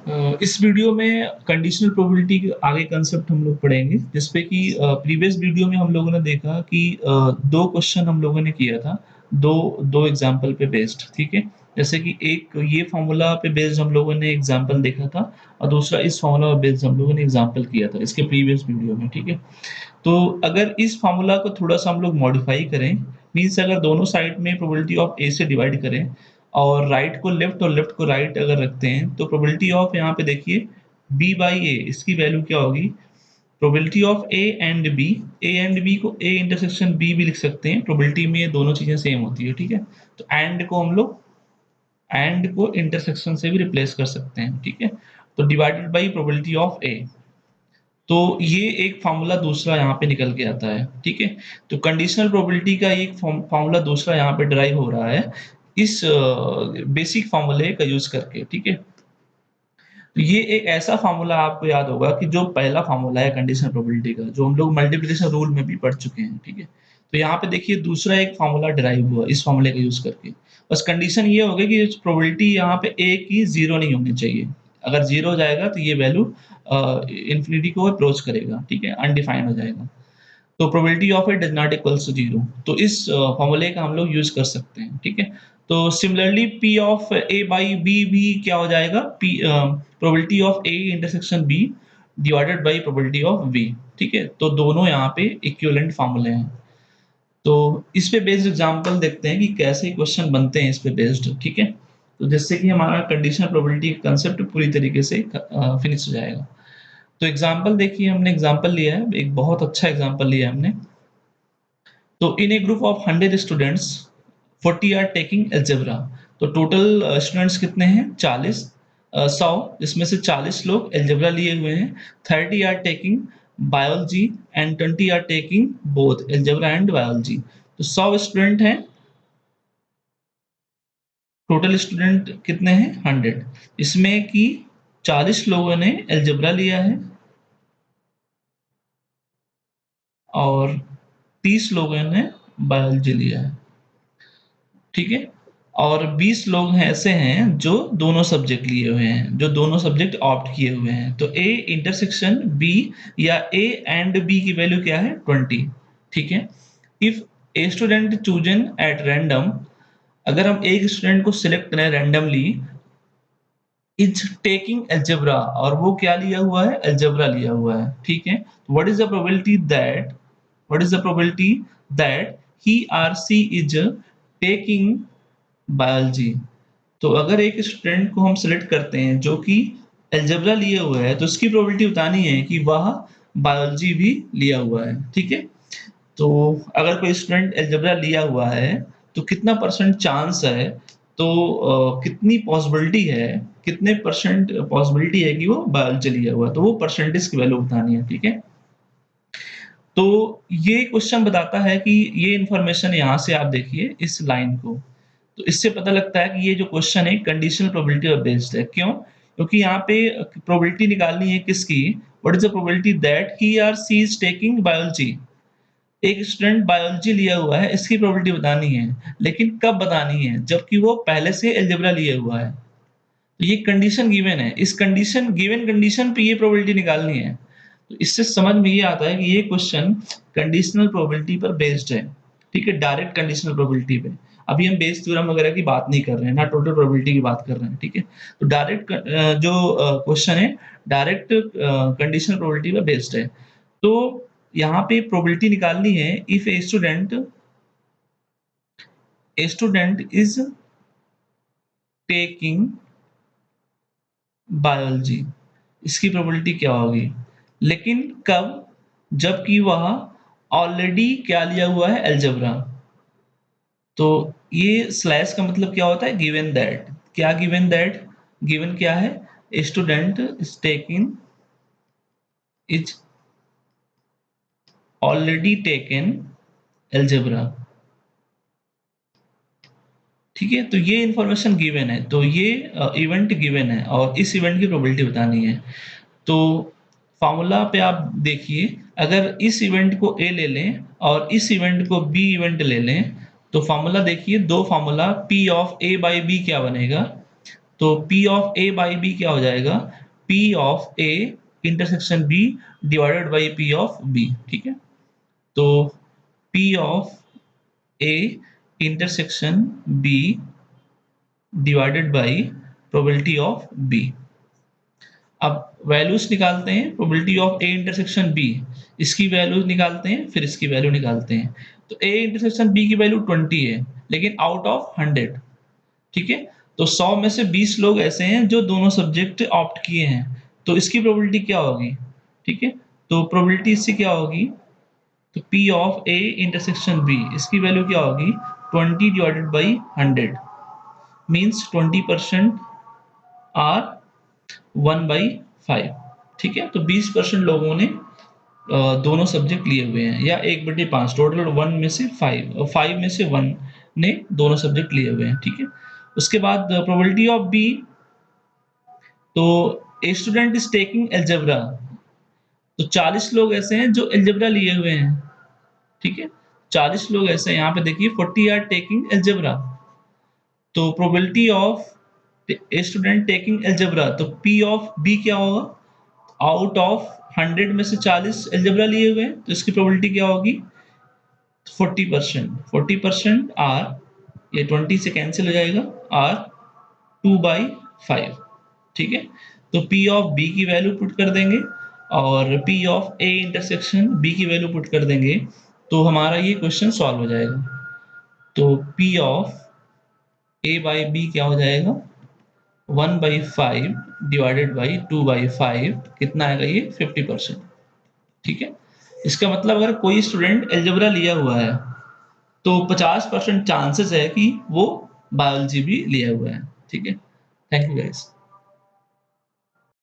इस वीडियो में conditional probability के आगे कंसेप्ट हम लोग पढ़ेंगे, जिसपे कि प्रीवियस वीडियो में हम लोगों ने देखा कि दो क्वेश्चन हम लोगों ने किया था, दो दो एग्जाम्पल पे बेस्ड, ठीक है। जैसे कि एक ये फॉर्मूला पे बेस्ड हम लोगों ने एग्जाम्पल देखा था और दूसरा इस फॉर्मूला पे बेस्ड हम लोगों ने एग्जाम्पल किया था इसके प्रीवियस वीडियो में, ठीक है। तो अगर इस फॉर्मूला को थोड़ा-सा हम लोग मॉडिफाई करें, मीन्स अगर दोनों साइड में प्रोबेबिलिटी ऑफ ए से डिवाइड करें और राइट को लेफ्ट और लेफ्ट को राइट अगर रखते हैं, तो प्रोबेबिलिटी ऑफ यहाँ पे देखिए बी बाई ए, इसकी वैल्यू क्या होगी? Probability of A and B को ए इंटरसेक्शन बी भी लिख सकते हैं, प्रोबेबिलिटी में ये दोनों चीज़ें सेम होती है, ठीक है? तो एंड को हम लोग एंड को इंटरसेक्शन से भी रिप्लेस कर सकते हैं, ठीक है? तो डिवाइडेड बाई प्रोबेबिलिटी ऑफ ए। तो ये एक फ़ॉर्मूला दूसरा यहाँ पे निकल के आता है, ठीक है? तो कंडीशनल प्रोबेबिलिटी का एक फ़ॉर्मूला दूसरा यहाँ पे डिराइव हो रहा है, इस बेसिक फ़ॉर्मूले का यूज़ करके, ठीक है? तो ये एक ऐसा फ़ॉर्मूला आपको याद होगा कि जो पहला फ़ॉर्मूला है कंडीशनल प्रोबेबिलिटी का, जो हम लोग मल्टीप्लिकेशन रूल में भी पढ़ चुके हैं, ठीक है? तो यहाँ पे देखिए दूसरा एक फ़ॉर्मूला डिराइव हुआ इस फ़ॉर्मूले का यूज़ करके। बस कंडीशन ये होगी कि प्रोबेबिलिटी यहाँ पे ए की 0 नहीं होनी चाहिए। अगर 0 हो जाएगा तो ये वैल्यू इन्फिनिटी को अप्रोच करेगा, ठीक है? अनडिफाइंड हो जाएगा। तो probability of it does not equals to 0। तो इस फ़ॉर्मूले का हम लोग यूज़ कर सकते हैं, ठीक है? तो similarly P of A by B भी क्या हो जाएगा? Probability of A intersection B divided by probability of B, ठीक है? तो दोनों यहाँ पे इक्विवेलेंट फ़ॉर्मूले हैं। तो इस पे बेस्ड एग्ज़ाम्पल देखते हैं कि कैसे क्वेश्चन बनते हैं इस पे बेस्ड, ठीक है? तो जिससे कि हमारा कंडीशनल प्रोबेबिलिटी कांसेप्ट पूरी तरीके से फिनिश हो जाएगा। तो एग्ज़ाम्पल देखिए, हमने एग्ज़ाम्पल लिया है, एक बहुत अच्छा एग्ज़ाम्पल लिया है हमने। तो in a group of 100 students 40 are taking algebra. तो टोटल स्टूडेंट्स कितने हैं? 40, 100, जिसमें से 40 लोग अलजेब्रा लिए हुए हैं, 30 are taking biology and 20 are taking both algebra and biology. तो 100 स्टूडेंट हैं, टोटल स्टूडेंट कितने हैं? 100। इसमें कि 40 लोगों ने अलजेब्रा लिया है और 30 लोगों ने बायोलॉजी लिया है, ठीक है? और 20 लोग हैं ऐसे हैं जो दोनों सब्जेक्ट लिए हुए हैं, जो दोनों सब्जेक्ट ऑप्ट किए हुए हैं। तो ए इंटरसेक्शन बी या ए एंड बी की वैल्यू क्या है? 20, ठीक है? If a student chosen at random, अगर हम एक स्टूडेंट को सिलेक्ट करें रैंडमली, इज टेकिंग अलजेब्रा, और वो क्या लिया हुआ है? अलजेब्रा लिया हुआ है, ठीक है? What is the probability that what is the probability that he और सी इज टेकिंग बायोलॉजी? तो अगर एक स्टूडेंट को हम सेलेक्ट करते हैं जो कि अलजेब्रा लिए हुआ है, तो उसकी प्रोबेबिलिटी बतानी है कि वह बायोलॉजी भी लिया हुआ है, ठीक है? तो अगर कोई स्टूडेंट अलजेब्रा लिया हुआ है, तो कितना परसेंट चांस है, तो कितनी पॉसिबिलिटी है, कितने परसेंट पॉसिबिलिटी है कि वो बायोलॉजी लिया हुआ है, तो वो परसेंटेज की वैल्यू बतानी है, ठीक है? तो ये क्वेश्चन बताता है कि ये इन्फॉर्मेशन यहाँ से आप देखिए इस लाइन को, तो इससे पता लगता है कि ये जो क्वेश्चन है कंडीशनल प्रोबेबिलिटी पर बेस्ड है। क्यों? क्योंकि यहाँ पे प्रोबेबिलिटी निकालनी है किसकी? What is the probability that he और सी इज टेकिंग बायोलॉजी। एक स्टूडेंट बायोलॉजी लिया हुआ है, इसकी प्रोबेबिलिटी बतानी है, लेकिन कब बतानी है? जबकि वो पहले से अलजेब्रा लिए हुआ है। तो ये कंडीशन गिवन है, इस कंडीशन गिवन कंडीशन पे ये प्रोबेबिलिटी निकालनी है। तो इससे समझ में ये आता है कि ये क्वेश्चन कंडीशनल प्रोबेबिलिटी पर बेस्ड है, ठीक है? डायरेक्ट कंडीशनल प्रोबेबिलिटी पे। अभी हम बेस थ्योरम वगैरह की बात नहीं कर रहे हैं, ना टोटल प्रोबेबिलिटी की बात कर रहे हैं, ठीक है? तो डायरेक्ट जो क्वेश्चन है डायरेक्ट कंडीशनल प्रोबेबिलिटी पर बेस्ड है। तो यहाँ पे प्रोबेबिलिटी निकालनी है, if a student is taking biology, इसकी प्रोबेबिलिटी क्या होगी? लेकिन कब? जबकि वह ऑलरेडी क्या लिया हुआ है? अलजेब्रा। तो ये स्लैश का मतलब क्या होता है? Given that. क्या गिवन दैट? गिवन क्या है? Student is taking is already taken algebra, ठीक है? तो ये इंफॉर्मेशन गिवन है, तो ये इवेंट गिवन है और इस इवेंट की प्रोबेबिलिटी बतानी है। तो फ़ॉर्मूला पे आप देखिए, अगर इस इवेंट को ए ले लें और इस इवेंट को बी इवेंट ले लें, तो फ़ॉर्मूला देखिए, 2 formula P of A by B क्या बनेगा? तो P of A by B क्या हो जाएगा? P of A intersection B divided by P of B, ठीक है? तो P of A intersection B divided by probability of B। अब वैल्यूज निकालते हैं, probability of A intersection B, इसकी वैल्यूज निकालते हैं, फिर इसकी वैल्यू निकालते हैं। तो ए इंटरसेक्शन बी की वैल्यू 20 है, लेकिन आउट ऑफ 100, ठीक है? तो 100 में से 20 लोग ऐसे हैं जो दोनों सब्जेक्ट ऑप्ट किए हैं, तो इसकी प्रोबेबिलिटी क्या होगी? ठीक है, तो प्रोबेबिलिटी इससे क्या होगी? तो P of A intersection B, इसकी वैल्यू क्या होगी? 20 डिवाइडेड बाई 100 मीन्स 20% आर 1/5, ठीक है? तो 20% लोगों ने दोनों सब्जेक्ट लिए हुए हैं, या 1/5, टोटल 1 में से 5 और 5 में से 1 ने दोनों सब्जेक्ट लिए हुए हैं, ठीक है? उसके बाद प्रोबेबिलिटी ऑफ बी, तो a student is taking algebra, तो 40 लोग ऐसे हैं जो अलजेब्रा लिए हुए हैं, ठीक है? 40 लोग ऐसे हैं, यहाँ पे देखिए 40 आर टेकिंग अलजेब्रा, तो probability of a student taking algebra, तो पी ऑफ बी क्या होगा? आउट ऑफ 100 में से 40 अलजेब्रा लिए हुए हैं, तो इसकी प्रोबेबिलिटी क्या होगी? 40%, 40% आर, ये 20 से कैंसिल हो जाएगा, आर 2/5, ठीक है? तो P ऑफ B की वैल्यू पुट कर देंगे और P of A intersection B की वैल्यू पुट कर देंगे, तो हमारा ये क्वेश्चन सॉल्व हो जाएगा। तो P of A by B क्या हो जाएगा? 1/5 डिवाइडेड बाई 2/5, कितना आएगा ये? 50%, ठीक है? इसका मतलब अगर कोई स्टूडेंट अलजेब्रा लिया हुआ है, तो 50% चांसेस है कि वो बायोलॉजी भी लिया हुआ है, ठीक है? Thank you guys.